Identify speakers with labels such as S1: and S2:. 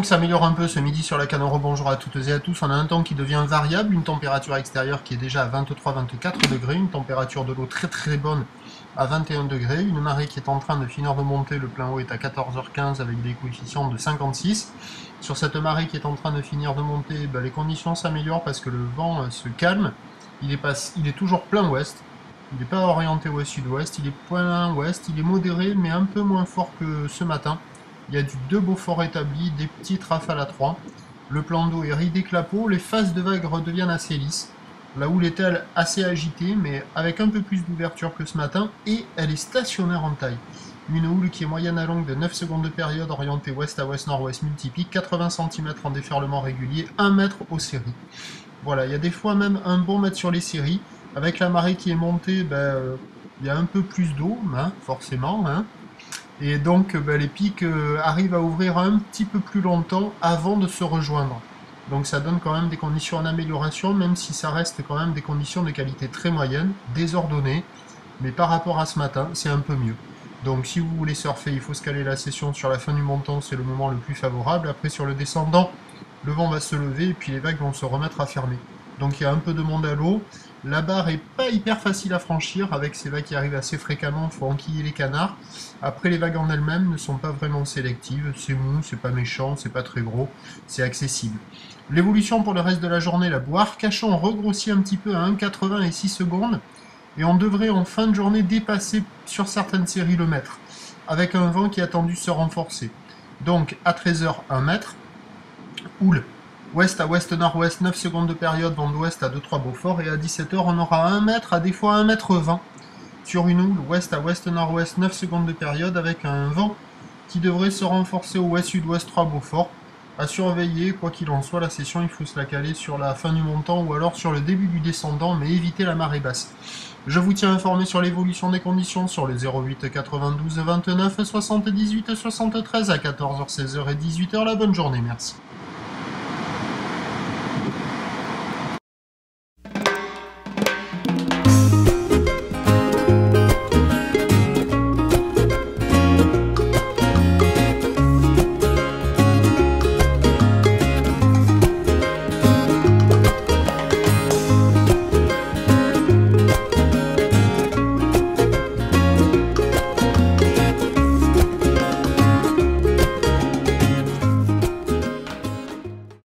S1: qui s'améliore un peu ce midi sur la Canore. Bonjour à toutes et à tous. On a un temps qui devient variable, une température extérieure qui est déjà à 23-24 degrés, une température de l'eau très très bonne à 21 degrés, une marée qui est en train de finir de monter, le plein haut est à 14h15 avec des coefficients de 56. Sur cette marée qui est en train de finir de monter, les conditions s'améliorent parce que le vent se calme, il est toujours plein ouest, il n'est pas orienté au sud-ouest, il est plein ouest, il est modéré mais un peu moins fort que ce matin. Il y a du 2 Beaufort établi, des petites rafales à 3. Le plan d'eau est ridé clapot, les phases de vagues redeviennent assez lisses. La houle est elle assez agitée, mais avec un peu plus d'ouverture que ce matin, et elle est stationnaire en taille. Une houle qui est moyenne à longue de 9 secondes de période, orientée ouest à ouest-nord-ouest multiplique, 80 cm en déferlement régulier, 1 mètre aux séries. Voilà, il y a des fois même un bon mètre sur les séries. Avec la marée qui est montée, il y a un peu plus d'eau, forcément. Et donc les pics arrivent à ouvrir un petit peu plus longtemps avant de se rejoindre. Donc ça donne quand même des conditions en amélioration, même si ça reste quand même des conditions de qualité très moyenne, désordonnées. Mais par rapport à ce matin, c'est un peu mieux. Donc si vous voulez surfer, il faut se caler la session sur la fin du montant, c'est le moment le plus favorable. Après sur le descendant, le vent va se lever et puis les vagues vont se remettre à fermer. Donc il y a un peu de monde à l'eau. La barre est pas hyper facile à franchir, avec ces vagues qui arrivent assez fréquemment, il faut enquiller les canards. Après, les vagues en elles-mêmes ne sont pas vraiment sélectives, c'est mou, c'est pas méchant, c'est pas très gros, c'est accessible. L'évolution pour le reste de la journée, la boue Arcachon regrossit un petit peu à 1,80 et 6 secondes, et on devrait en fin de journée dépasser sur certaines séries le mètre, avec un vent qui est attendu se renforcer. Donc à 13h, 1 mètre, houle ouest à ouest-nord-ouest, 9 secondes de période, vent d'ouest à 2-3 Beaufort, et à 17h, on aura 1 mètre, à des fois 1 mètre 20, sur une houle ouest à ouest-nord-ouest, 9 secondes de période, avec un vent qui devrait se renforcer au ouest-sud-ouest 3 Beaufort. À surveiller, quoi qu'il en soit, la session, il faut se la caler sur la fin du montant ou alors sur le début du descendant, mais éviter la marée basse. Je vous tiens informé sur l'évolution des conditions sur les 08 92 29 78 73 à 14h, 16h et 18h. La bonne journée, merci.